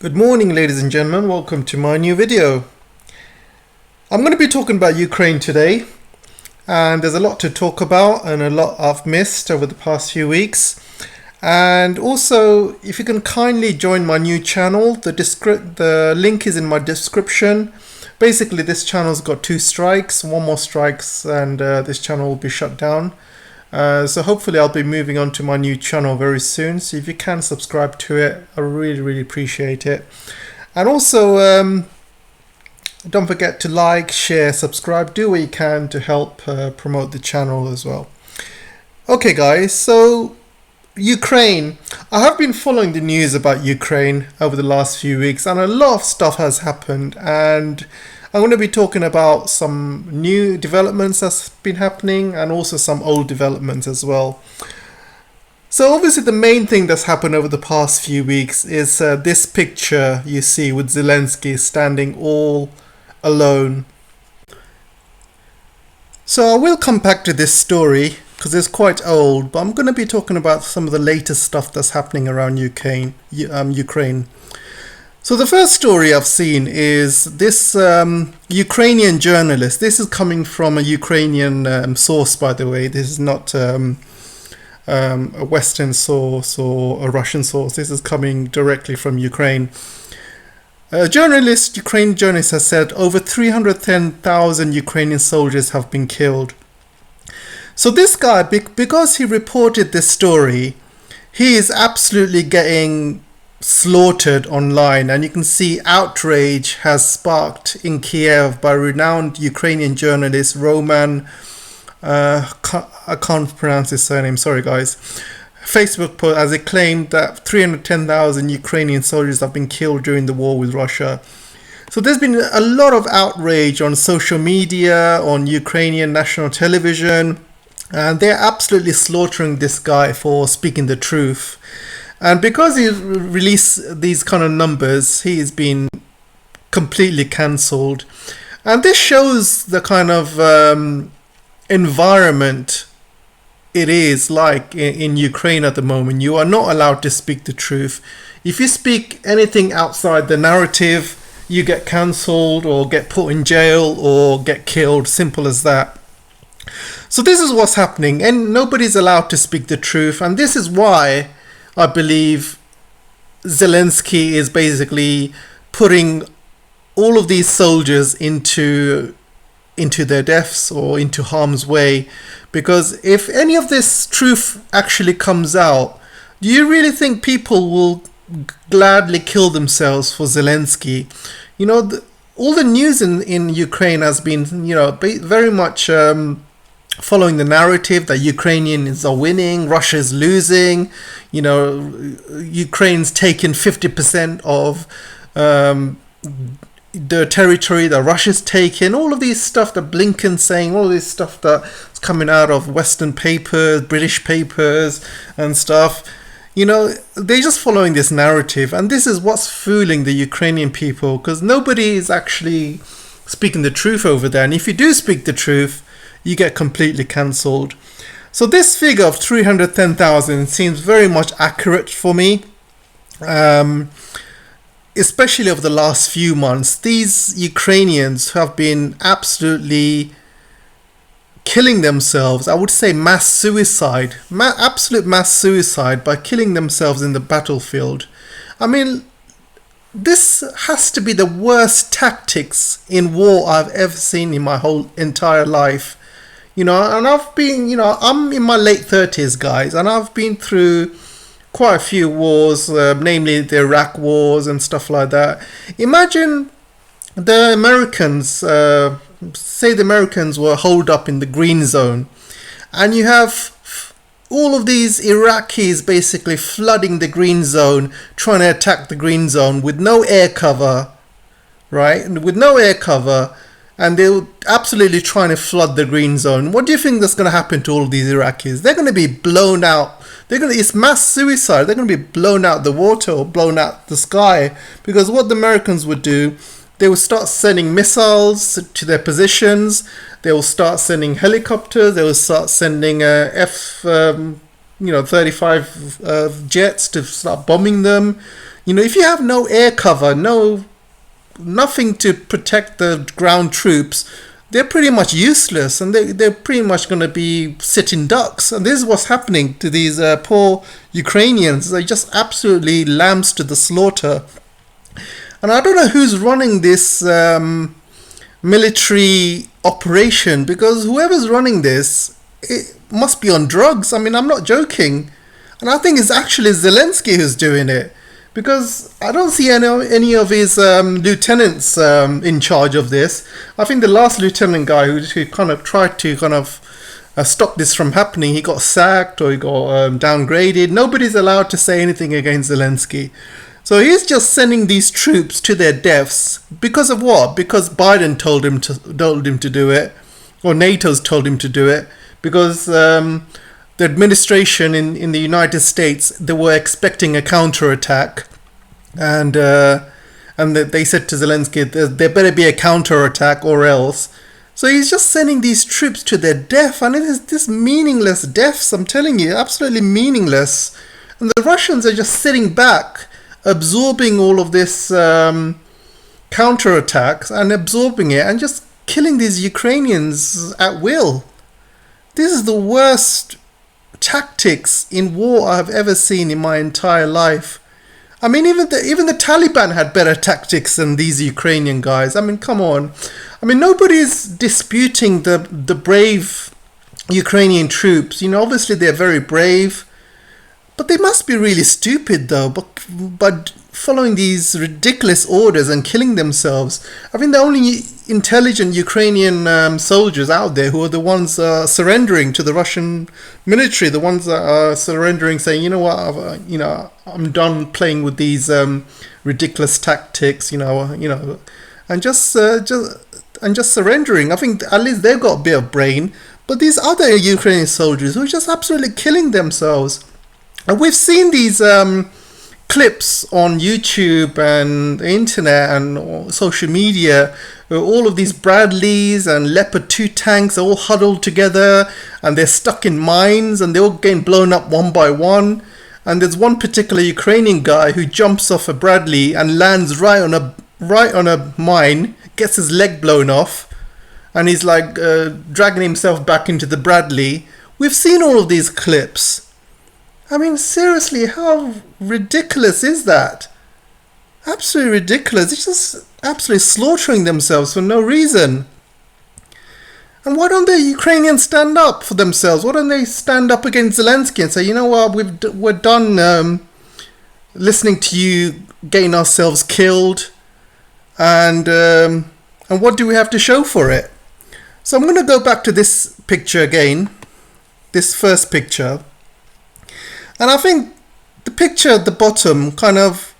Good morning, ladies and gentlemen. Welcome to my new video. I'm going to be talking about Ukraine today, and there's a lot to talk about and a lot I've missed over the past few weeks. And also, if you can kindly join my new channel, the link is in my description. Basically, this channel's got 2 strikes, 1 more strikes, and this channel will be shut down. So hopefully I'll be moving on to my new channel very soon. So if you can subscribe to it, I really appreciate it. And also don't forget to like, share, subscribe, do what you can to help promote the channel as well. Okay guys, so Ukraine. I have been following the news about Ukraine over the last few weeks, and a lot of stuff has happened, and I'm going to be talking about some new developments that's been happening and also some old developments as well. So obviously the main thing that's happened over the past few weeks is this picture you see with Zelensky standing all alone. So I will come back to this story because it's quite old, but I'm going to be talking about some of the latest stuff that's happening around Ukraine. So the first story I've seen is this Ukrainian journalist. This is coming from a Ukrainian source, by the way. This is not a Western source or a Russian source. This is coming directly from Ukraine. Ukrainian journalist has said over 310,000 Ukrainian soldiers have been killed. So this guy, because he reported this story, he is absolutely getting slaughtered online, and you can see outrage has sparked in Kiev by renowned Ukrainian journalist Roman, I can't pronounce his surname, sorry guys, Facebook post as it claimed that 310,000 Ukrainian soldiers have been killed during the war with Russia. So there's been a lot of outrage on social media, on Ukrainian national television, and they're absolutely slaughtering this guy for speaking the truth. And because he released these kind of numbers, he's been completely cancelled. And this shows the kind of environment it is like in Ukraine at the moment. You are not allowed to speak the truth. If you speak anything outside the narrative, you get cancelled or get put in jail or get killed. Simple as that. So this is what's happening, and nobody's allowed to speak the truth. And this is why I believe Zelensky is basically putting all of these soldiers into their deaths or into harm's way, because if any of this truth actually comes out, do you really think people will gladly kill themselves for Zelensky? You know, all the news in Ukraine has been, you know, very much following the narrative that Ukrainians are winning, Russia's losing, you know, Ukraine's taken 50% of the territory that Russia's taken, all of these stuff that Blinken's saying, all of this stuff that's coming out of Western papers, British papers and stuff, you know, they're just following this narrative, and this is what's fooling the Ukrainian people, because nobody is actually speaking the truth over there, and if you do speak the truth, you get completely cancelled. So this figure of 310,000 seems very much accurate for me, especially over the last few months. These Ukrainians have been absolutely killing themselves. I would say mass suicide, absolute mass suicide by killing themselves in the battlefield. I mean, this has to be the worst tactics in war I've ever seen in my whole entire life. You know, and I've been, you know, I'm in my late 30s, guys, and I've been through quite a few wars, namely the Iraq wars and stuff like that. Imagine the Americans, say the Americans were holed up in the green zone, and you have all of these Iraqis basically flooding the green zone, trying to attack the green zone with no air cover, right? With no air cover. And they're absolutely trying to flood the green zone. What do you think that's going to happen to all of these Iraqis? They're going to be blown out. It's mass suicide. They're going to be blown out the water or blown out the sky. Because what the Americans would do, they would start sending missiles to their positions. They will start sending helicopters. They will start sending 35 jets to start bombing them. If you have no air cover, nothing to protect the ground troops, they're pretty much useless, and they're pretty much going to be sitting ducks. And this is what's happening to these poor Ukrainians. They're just absolutely lambs to the slaughter. And I don't know who's running this military operation, because whoever's running this, it must be on drugs. I mean, I'm not joking. And I think it's actually Zelensky who's doing it, because I don't see any of his lieutenants in charge of this. I think the last lieutenant guy who kind of tried to stop this from happening, he got sacked or he got downgraded. Nobody's allowed to say anything against Zelensky. So he's just sending these troops to their deaths because of what? Because Biden told him to do it, or NATO's told him to do it, because the administration in the United States, they were expecting a counterattack, and they said to Zelensky, there better be a counterattack or else. So he's just sending these troops to their death, and it is this meaningless deaths, I'm telling you, absolutely meaningless. And the Russians are just sitting back, absorbing all of this counterattacks and absorbing it and just killing these Ukrainians at will. This is the worst tactics in war I've ever seen in my entire life. I mean, even the Taliban had better tactics than these Ukrainian guys. I mean, come on. I mean, nobody's disputing the brave Ukrainian troops. Obviously they're very brave. But they must be really stupid, though, but following these ridiculous orders and killing themselves. I think the only intelligent Ukrainian soldiers out there who are the ones surrendering to the Russian military, the ones that are surrendering, saying, you know what, I'm done playing with these ridiculous tactics, and just surrendering. I think at least they've got a bit of brain. But these other Ukrainian soldiers who are just absolutely killing themselves. And we've seen these clips on YouTube and the internet and social media, where all of these Bradleys and Leopard 2 tanks are all huddled together, and they're stuck in mines, and they're all getting blown up one by one. And there's one particular Ukrainian guy who jumps off a Bradley and lands right on a mine, gets his leg blown off, and he's like dragging himself back into the Bradley. We've seen all of these clips. I mean, seriously, how ridiculous is that? Absolutely ridiculous. It's just absolutely slaughtering themselves for no reason. And why don't the Ukrainians stand up for themselves? Why don't they stand up against Zelensky and say, you know what, we're done listening to you getting ourselves killed, and what do we have to show for it? So I'm going to go back to this picture again, this first picture. And I think the picture at the bottom kind of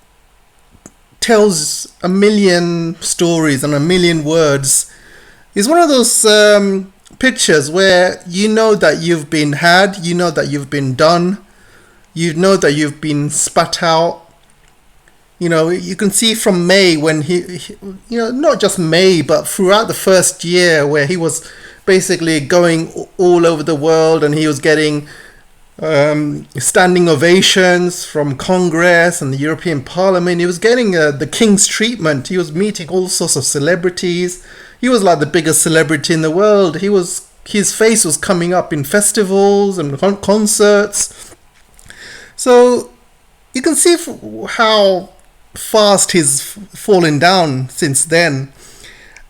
tells a million stories and a million words. It's one of those pictures where you know that you've been had, you know that you've been done, you know that you've been spat out. You can see from May when he not just May, but throughout the first year, where he was basically going all over the world, and he was getting standing ovations from Congress and the European Parliament. He was getting the king's treatment. He was meeting all sorts of celebrities. He was like the biggest celebrity in the world. His face was coming up in festivals and concerts. So you can see how fast he's fallen down since then.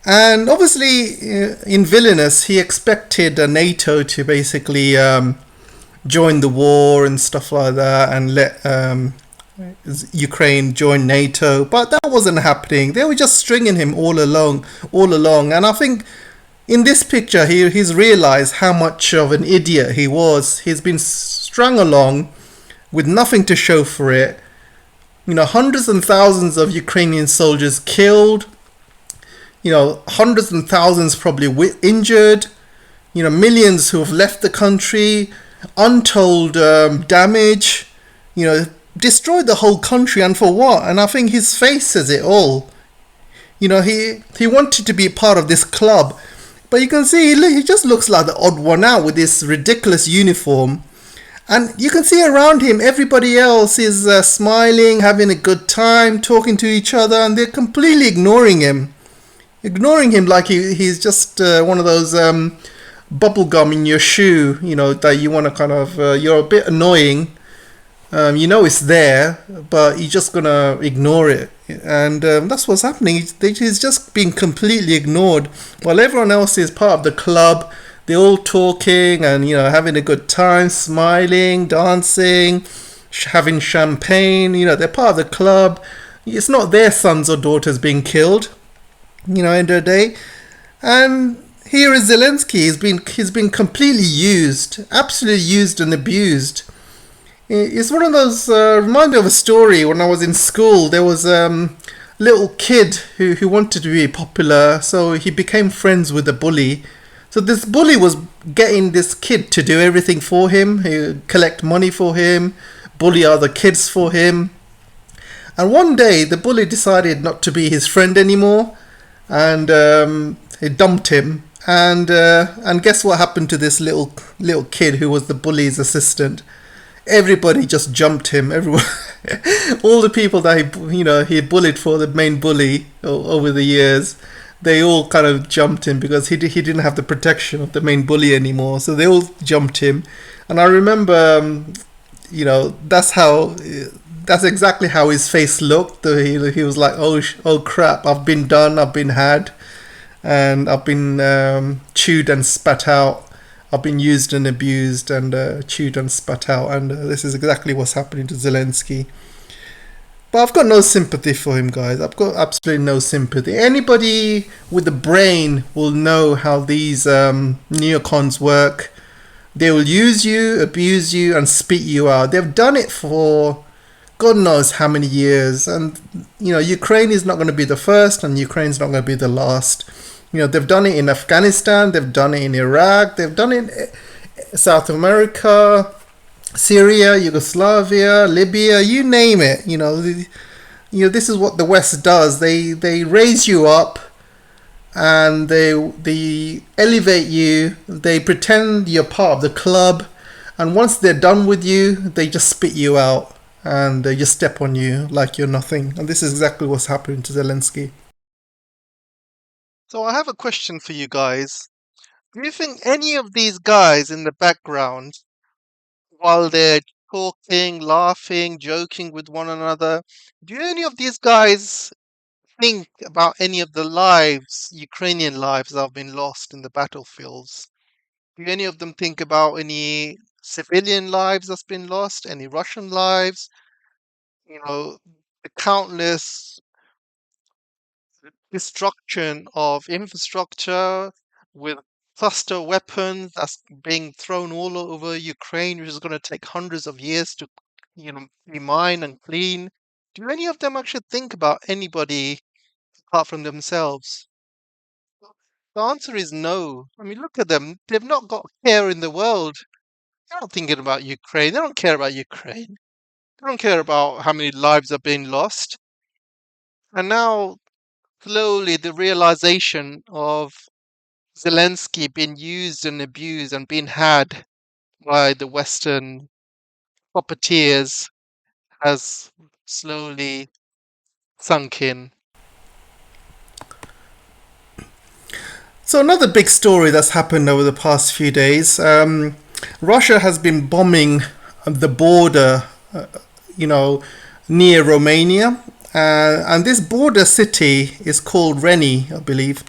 And obviously in Vilnius, he expected NATO to basically join the war and stuff like that, and let Ukraine join NATO, but that wasn't happening. They were just stringing him all along. And I think in this picture he's realized how much of an idiot he was. He's been strung along with nothing to show for it. Hundreds and thousands of Ukrainian soldiers killed, hundreds and thousands probably injured, millions who have left the country, untold damage, destroyed the whole country, and for what? And I think his face says it all. He wanted to be part of this club, but you can see he just looks like the odd one out with this ridiculous uniform. And you can see around him, everybody else is smiling, having a good time, talking to each other, and they're completely ignoring him. Ignoring him like he's just one of those bubble gum in your shoe, that you want to kind of, you're a bit annoying. It's there, but you're just going to ignore it. And that's what's happening. He's just being completely ignored. While everyone else is part of the club, they're all talking and, having a good time, smiling, dancing, having champagne. They're part of the club. It's not their sons or daughters being killed, end of the day. And here is Zelensky. He's been completely used, absolutely used and abused. It's one of those, remind me of a story when I was in school. There was a little kid who wanted to be popular, so he became friends with a bully. So this bully was getting this kid to do everything for him. He would collect money for him, bully other kids for him. And one day the bully decided not to be his friend anymore, and he dumped him. And guess what happened to this little kid who was the bully's assistant? Everybody just jumped him. Everyone, all the people that he bullied for the main bully over the years, they all kind of jumped him because he didn't have the protection of the main bully anymore. So they all jumped him, and I remember, that's exactly how his face looked. He was like, oh crap, I've been done, I've been had, and I've been chewed and spat out. I've been used and abused and chewed and spat out, and this is exactly what's happening to Zelensky. But I've got no sympathy for him, guys. I've got absolutely no sympathy. Anybody with a brain will know how these neocons work. They will use you, abuse you, and spit you out. They've done it for God knows how many years. And, Ukraine is not going to be the first, and Ukraine's not going to be the last. They've done it in Afghanistan, they've done it in Iraq, they've done it in South America, Syria, Yugoslavia, Libya, you name it. This is what the West does. They raise you up and they elevate you. They pretend you're part of the club, and once they're done with you, they just spit you out and they just step on you like you're nothing. And this is exactly what's happening to Zelensky. So I have a question for you guys. Do you think any of these guys in the background, while they're talking, laughing, joking with one another, do any of these guys think about any of the lives, Ukrainian lives that have been lost in the battlefields? Do any of them think about any civilian lives that's been lost, any Russian lives? The countless destruction of infrastructure with cluster weapons that's being thrown all over Ukraine, which is going to take hundreds of years to, be mined and clean. Do any of them actually think about anybody apart from themselves? The answer is no. I mean, look at them. They've not got care in the world. They're not thinking about Ukraine. They don't care about Ukraine. They don't care about how many lives are being lost. And now, slowly, the realization of Zelensky being used and abused and being had by the Western puppeteers has slowly sunk in. So another big story that's happened over the past few days, Russia has been bombing the border, near Romania. And this border city is called Reni, I believe.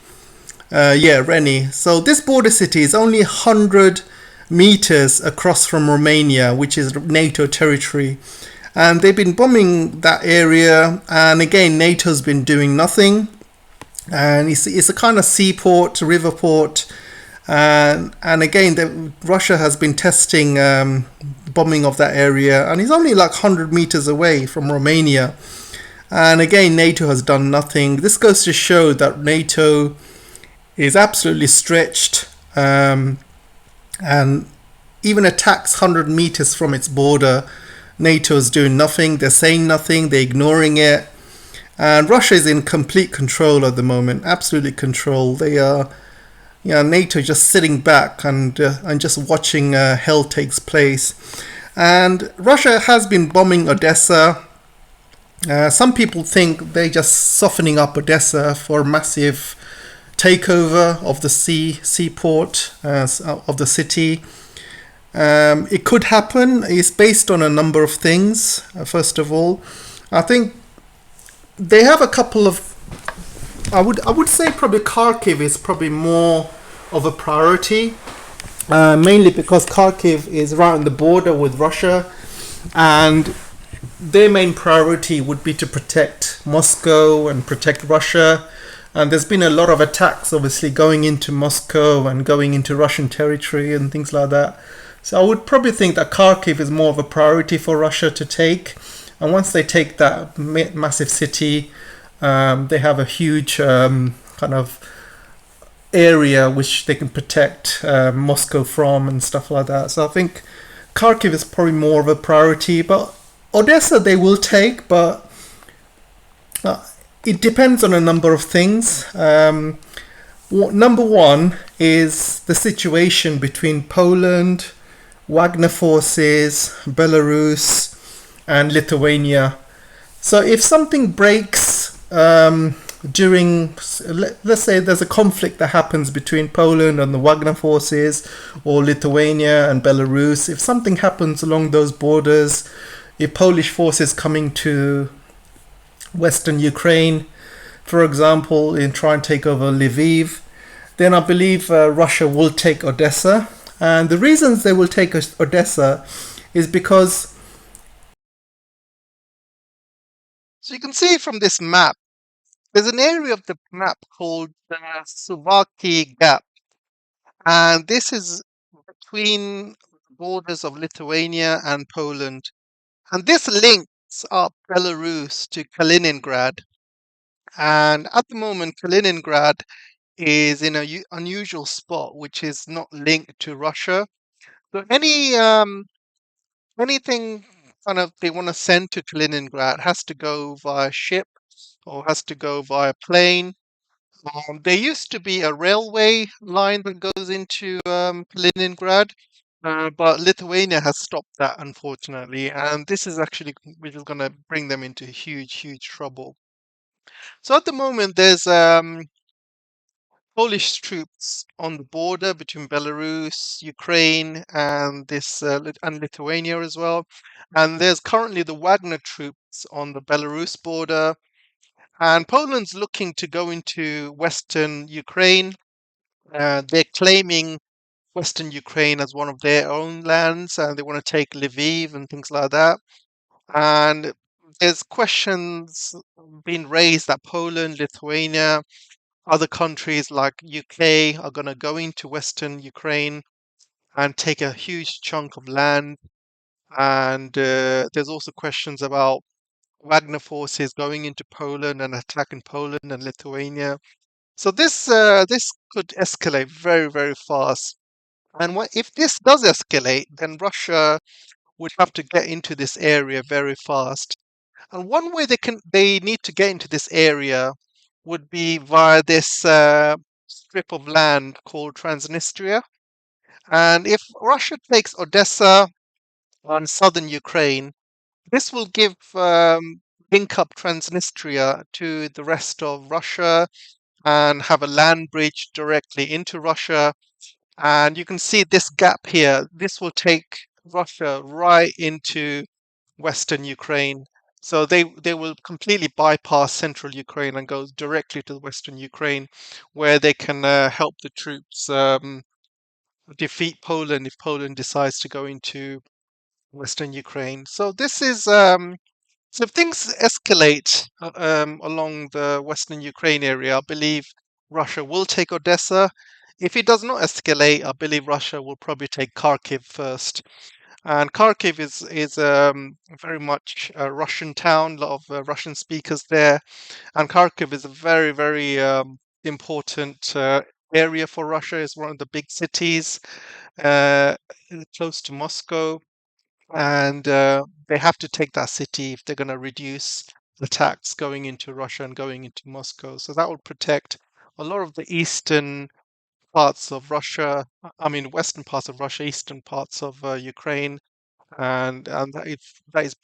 Reni. So this border city is only 100 meters across from Romania, which is NATO territory. And they've been bombing that area. And again, NATO's been doing nothing. And it's a kind of seaport, river port. And again, Russia has been testing bombing of that area. And it's only like 100 meters away from Romania. And again, NATO has done nothing. This goes to show that NATO is absolutely stretched, and even attacks 100 meters from its border. NATO is doing nothing. They're saying nothing. They're ignoring it. And Russia is in complete control at the moment. Absolutely control. They are, NATO just sitting back and just watching hell takes place. And Russia has been bombing Odessa. Some people think they're just softening up Odessa for a massive takeover of the seaport of the city. It could happen. It's based on a number of things. First of all, I think they have a couple of. I would say probably Kharkiv is probably more of a priority, mainly because Kharkiv is right on the border with Russia, and their main priority would be to protect Moscow and protect Russia. And there's been a lot of attacks, obviously, going into Moscow and going into Russian territory and things like that. So I would probably think that Kharkiv is more of a priority for Russia to take. And once they take that massive city, they have a huge kind of area which they can protect Moscow from and stuff like that. So I think Kharkiv is probably more of a priority. But Odessa they will take, but uh, it depends on a number of things. Number one is the situation between Poland, Wagner forces, Belarus, and Lithuania. So if something breaks during, let's say there's a conflict that happens between Poland and the Wagner forces, or Lithuania and Belarus, if something happens along those borders, if Polish forces coming to Western Ukraine, for example, and try and take over Lviv, then I believe Russia will take Odessa. And the reasons they will take Odessa is because, so you can see from this map, there's an area of the map called the Suwalki Gap, and this is between the borders of Lithuania and Poland. And this links up Belarus to Kaliningrad. And at the moment, Kaliningrad is in a unusual spot, which is not linked to Russia. So anything kind of they want to send to Kaliningrad has to go via ship or has to go via plane. There used to be a railway line that goes into Kaliningrad, but Lithuania has stopped that, unfortunately, and this is actually which is going to bring them into huge, huge trouble. So at the moment, there's Polish troops on the border between Belarus, Ukraine, and and Lithuania as well. And there's currently the Wagner troops on the Belarus border. And Poland's looking to go into Western Ukraine. They're claiming Western Ukraine as one of their own lands, and they want to take Lviv and things like that. And there's questions being raised that Poland, Lithuania, other countries like UK are going to go into Western Ukraine and take a huge chunk of land. And there's also questions about Wagner forces going into Poland and attacking Poland and Lithuania. So this could escalate very, very fast. And if this does escalate, then Russia would have to get into this area very fast. And one way they need to get into this area would be via this strip of land called Transnistria. And if Russia takes Odessa and southern Ukraine, this will give link up Transnistria to the rest of Russia and have a land bridge directly into Russia. And you can see this gap here. This will take Russia right into Western Ukraine. So they will completely bypass central Ukraine and go directly to Western Ukraine, where they can help the troops defeat Poland if Poland decides to go into Western Ukraine. So this is so if things escalate along the Western Ukraine area, I believe Russia will take Odessa. If it does not escalate, I believe Russia will probably take Kharkiv first. And Kharkiv is very much a Russian town, a lot of Russian speakers there. And Kharkiv is a very, very important area for Russia. It's one of the big cities uh, close to Moscow. And they have to take that city if they're going to reduce attacks going into Russia and going into Moscow. So that would protect a lot of the eastern parts of Russia, I mean, western parts of Russia, eastern parts of Ukraine, and that is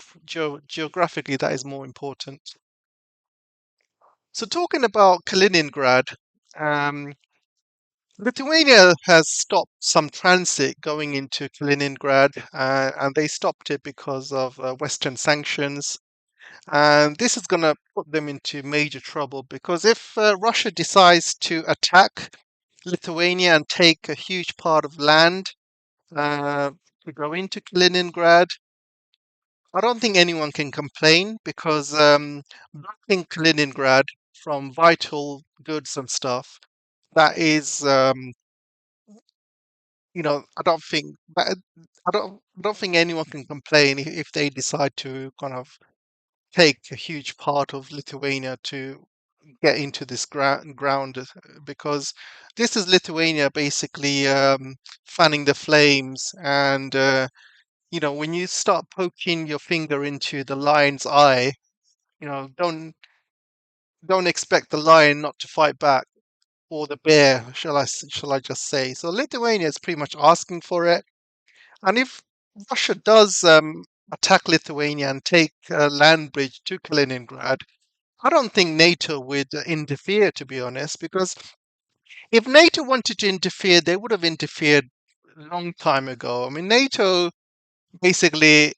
geographically that is more important. So talking about Kaliningrad, um, Lithuania has stopped some transit going into Kaliningrad, and they stopped it because of Western sanctions. And this is going to put them into major trouble because if Russia decides to attack Lithuania and take a huge part of land uh, to go into Kaliningrad, I don't think anyone can complain because blocking Kaliningrad from vital goods and stuff, that is, I don't think I don't think anyone can complain if they decide to kind of take a huge part of Lithuania to get into this ground because this is Lithuania basically fanning the flames and when you start poking your finger into the lion's eye, don't expect the lion not to fight back, or the bear, shall I just say. So Lithuania is pretty much asking for it. And if Russia does attack Lithuania and take a land bridge to Kaliningrad, I don't think NATO would interfere, to be honest, because if NATO wanted to interfere, they would have interfered a long time ago. I mean, NATO basically,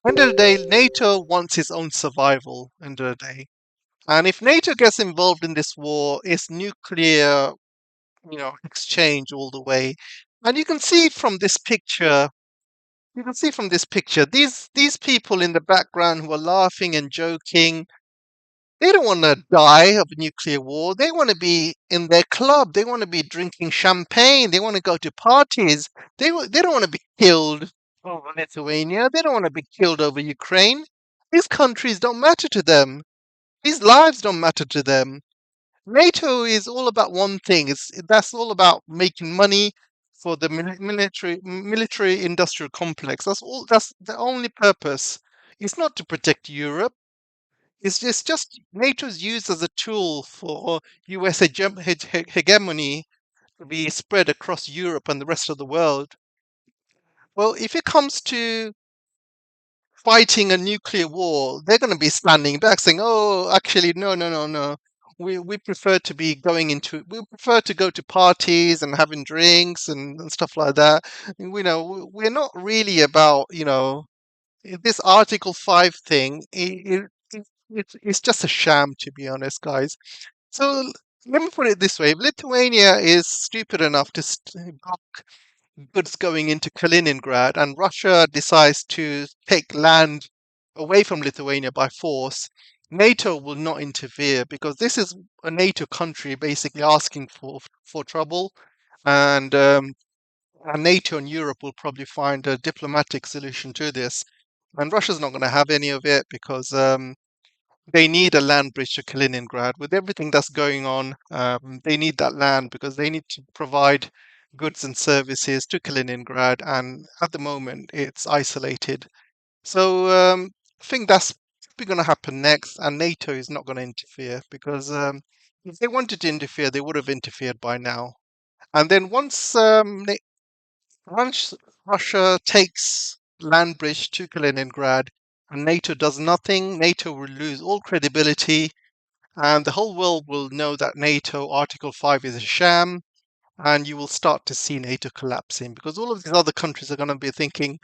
end of the day, NATO wants its own survival, end of the day. And if NATO gets involved in this war, it's nuclear, exchange all the way. And you can see from this picture, these people in the background who are laughing and joking, they don't want to die of a nuclear war. They want to be in their club. They want to be drinking champagne. They want to go to parties. They don't want to be killed over Lithuania. They don't want to be killed over Ukraine. These countries don't matter to them. These lives don't matter to them. NATO is all about one thing. That's all about making money for the military industrial complex. That's all. That's the only purpose. It's not to protect Europe. It's just NATO's used as a tool for US hegemony to be spread across Europe and the rest of the world. Well, if it comes to fighting a nuclear war, they're going to be standing back saying, "Oh, actually, no, no, no, no. We prefer to be going into we prefer to go to parties and having drinks and stuff like that. We're not really about this Article 5 thing. It's just a sham, to be honest, guys. So let me put it this way: if Lithuania is stupid enough to block goods going into Kaliningrad, and Russia decides to take land away from Lithuania by force, NATO will not interfere because this is a NATO country basically asking for trouble, and NATO and Europe will probably find a diplomatic solution to this. And Russia's not going to have any of it because they need a land bridge to Kaliningrad. With everything that's going on, they need that land because they need to provide goods and services to Kaliningrad, and at the moment it's isolated. So I think that's probably going to happen next, and NATO is not going to interfere because if they wanted to interfere, they would have interfered by now. And then once Russia takes land bridge to Kaliningrad and NATO does nothing, NATO will lose all credibility, and the whole world will know that NATO Article 5 is a sham, and you will start to see NATO collapsing because all of these other countries are going to be thinking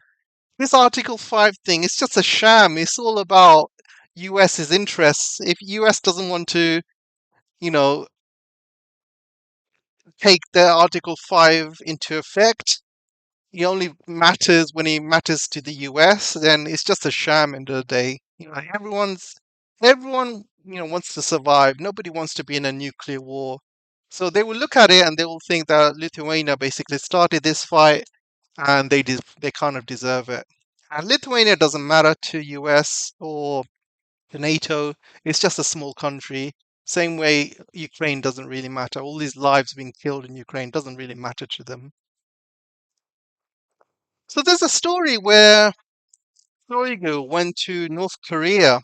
this Article 5 thing is just a sham. It's all about US's interests. If US doesn't want to, you know, take the Article 5 into effect, he only matters when he matters to the US, then it's just a sham end of the day. Everyone, wants to survive. Nobody wants to be in a nuclear war. So they will look at it and they will think that Lithuania basically started this fight and they kind of deserve it. And Lithuania doesn't matter to US or to NATO. It's just a small country. Same way Ukraine doesn't really matter. All these lives being killed in Ukraine doesn't really matter to them. So there's a story where Shoigu went to North Korea,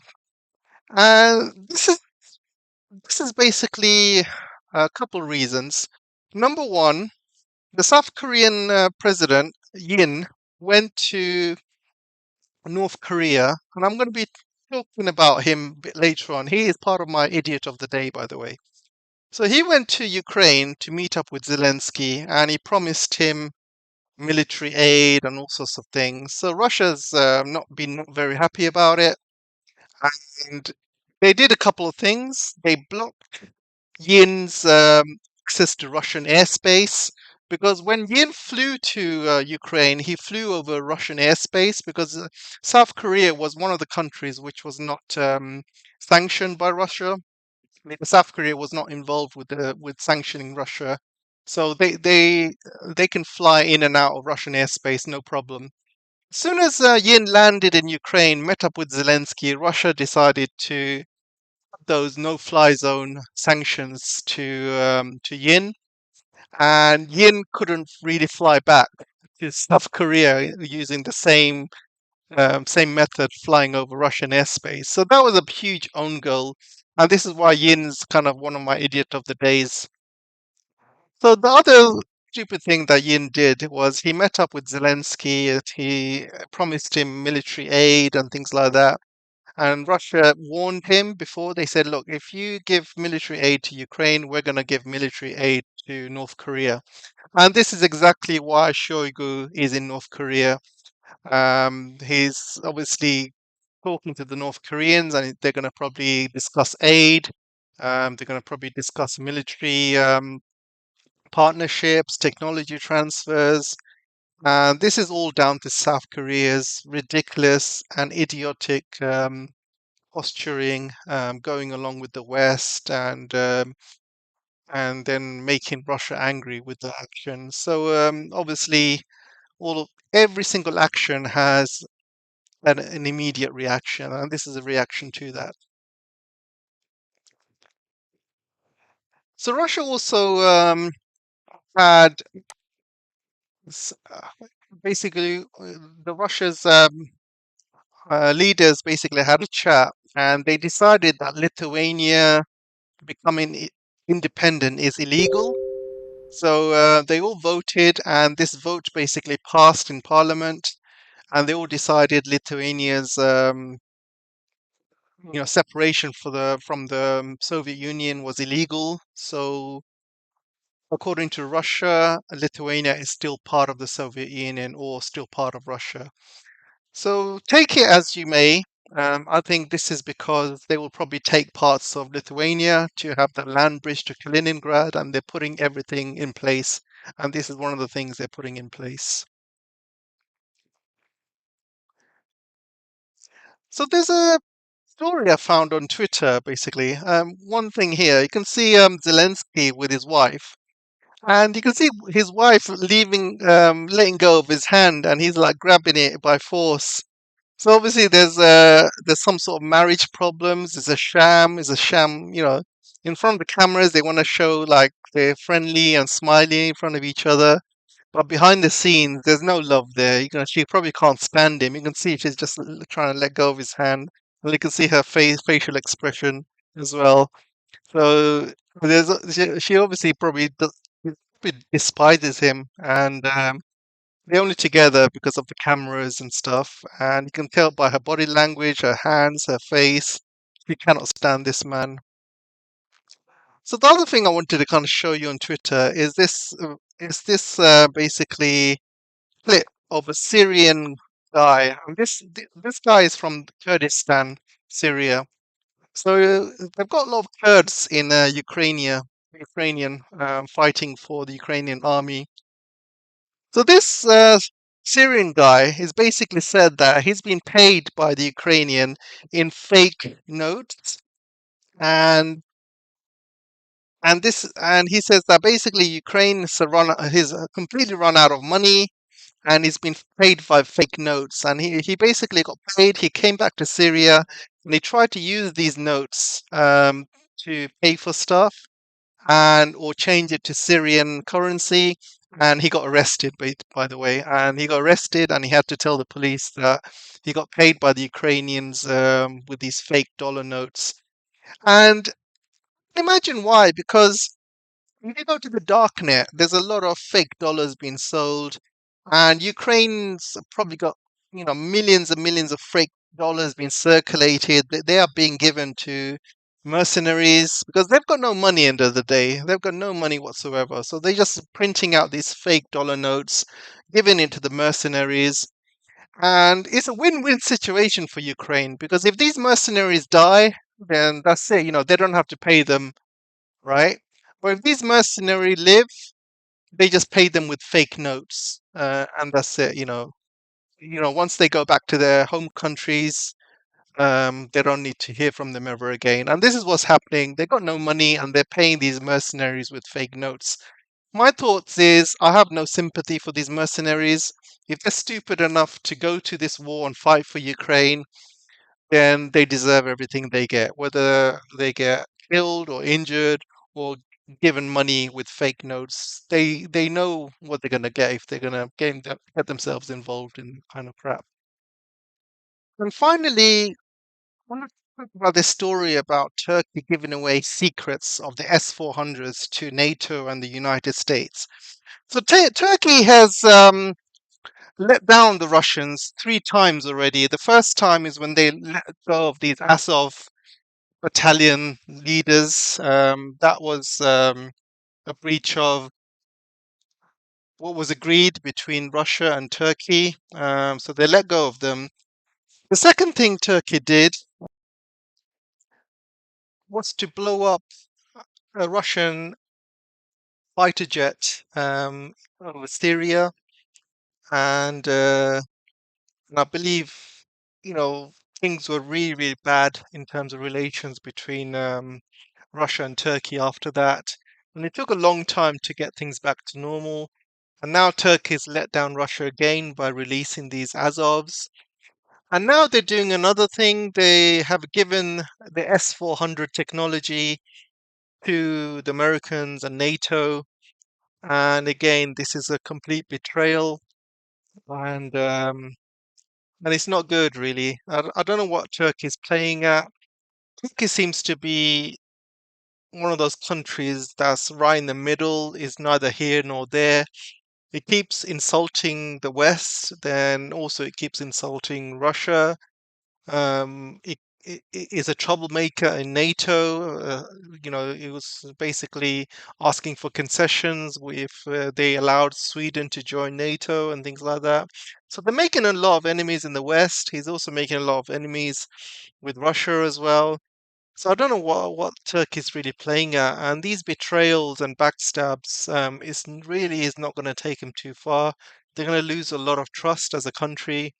and this is basically a couple reasons. Number one, the South Korean president Yin went to North Korea, and I'm going to be talking about him a bit later on. He is part of my idiot of the day, by the way. So he went to Ukraine to meet up with Zelensky, and he promised him military aid and all sorts of things. So Russia's not very happy about it, and they did a couple of things. They blocked Yin's access to Russian airspace because when Yin flew to Ukraine, he flew over Russian airspace because South Korea was one of the countries which was not sanctioned by Russia. I mean, South Korea was not involved with sanctioning Russia, so they can fly in and out of Russian airspace no problem. As soon as Yin landed in Ukraine, met up with Zelensky, Russia decided to those no-fly zone sanctions to Yin, and Yin couldn't really fly back to South Korea using the same method, flying over Russian airspace. So that was a huge own goal, and this is why Yin's kind of one of my idiot of the days. So the other stupid thing that Yin did was he met up with Zelensky. He promised him military aid and things like that. And Russia warned him before. They said, look, if you give military aid to Ukraine, we're going to give military aid to North Korea. And this is exactly why Shoigu is in North Korea. He's obviously talking to the North Koreans, and they're going to probably discuss aid. They're going to probably discuss military partnerships, technology transfers. And this is all down to South Korea's ridiculous and idiotic posturing, going along with the West, and then making Russia angry with the action. So obviously, every single action has an immediate reaction, and this is a reaction to that. So Russia also had s- uh, basically the Russia's leaders basically had a chat, and they decided that Lithuania becoming independent is illegal. So they all voted, and this vote basically passed in parliament, and they all decided Lithuania's separation from the Soviet Union was illegal. So according to Russia, Lithuania is still part of the Soviet Union or still part of Russia. So take it as you may. I think this is because they will probably take parts of Lithuania to have the land bridge to Kaliningrad, and they're putting everything in place. And this is one of the things they're putting in place. So there's a story I found on Twitter, basically. One thing here, you can see Zelensky with his wife, and you can see his wife letting go of his hand, and he's like grabbing it by force. So obviously there's some sort of marriage problems. It's a sham, in front of the cameras they want to show like they're friendly and smiling in front of each other. But behind the scenes there's no love there. She probably can't stand him. You can see she's just trying to let go of his hand. And you can see her facial expression as well. So she obviously probably despises him, and they're only together because of the cameras and stuff, and you can tell by her body language, her hands, her face, she cannot stand this man. So the other thing I wanted to kind of show you on Twitter is this basically clip of a Syrian guy. And this guy is from Kurdistan, Syria. So they've got a lot of Kurds in Ukrainian fighting for the Ukrainian army. So this Syrian guy has basically said that he's been paid by the Ukrainian in fake notes, and and he says that basically he's completely run out of money, and he's been paid by fake notes, and he basically got paid. He came back to Syria, and he tried to use these notes to pay for stuff and or change it to Syrian currency. And he got arrested, by the way. And he got arrested, and he had to tell the police that he got paid by the Ukrainians with these fake dollar notes. And imagine why, because if you go to the darknet, there's a lot of fake dollars being sold, and Ukraine's probably got millions and millions of fake dollars being circulated. They are being given to mercenaries because they've got no money end of the day. They've got no money whatsoever. So they're just printing out these fake dollar notes, giving it to the mercenaries. And it's a win-win situation for Ukraine because if these mercenaries die, then that's it. They don't have to pay them, right? But if these mercenaries live, they just pay them with fake notes, and that's it. Once they go back to their home countries, they don't need to hear from them ever again. And this is what's happening. They got no money, and they're paying these mercenaries with fake notes. My thoughts is I have no sympathy for these mercenaries. If they're stupid enough to go to this war and fight for Ukraine, then they deserve everything they get, whether they get killed or injured or given money with fake notes. They know what they're gonna get if they're gonna get themselves involved in kind of crap. And finally, I want to talk about this story about Turkey giving away secrets of the S400s to NATO and the United States. So Turkey has let down the Russians 3 times already. The first time is when they let go of these Azov battalion leaders. That was a breach of what was agreed between Russia and Turkey. So they let go of them. The second thing Turkey did was to blow up a Russian fighter jet over Syria, and I believe you know things were really, really bad in terms of relations between Russia and Turkey after that. And it took a long time to get things back to normal. And now Turkey's let down Russia again by releasing these Azovs. And now they're doing another thing. They have given the S400 technology to the Americans and NATO. And again, this is a complete betrayal. And and it's not good, really. I don't know what Turkey's playing at. Turkey seems to be one of those countries that's right in the middle, is neither here nor there. It keeps insulting the West, then also it keeps insulting Russia. It is a troublemaker in NATO. It was basically asking for concessions if they allowed Sweden to join NATO and things like that. So they're making a lot of enemies in the West. He's also making a lot of enemies with Russia as well. So I don't know what Turkey's really playing at, and these betrayals and backstabs really is not going to take them too far. They're going to lose a lot of trust as a country,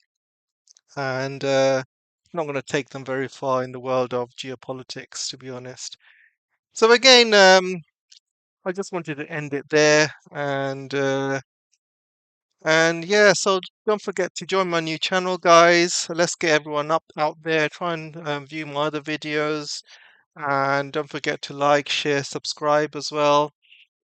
and it's not going to take them very far in the world of geopolitics, to be honest. So again, I just wanted to end it there, and yeah, so don't forget to join my new channel, guys. Let's get everyone up out there. Try and view my other videos. And don't forget to like, share, subscribe as well.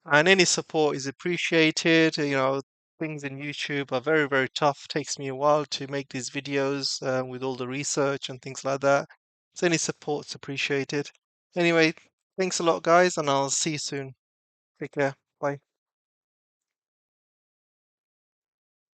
And any support is appreciated. Things in YouTube are very, very tough. Takes me a while to make these videos with all the research and things like that. So any support's appreciated. Anyway, thanks a lot, guys, and I'll see you soon. Take care.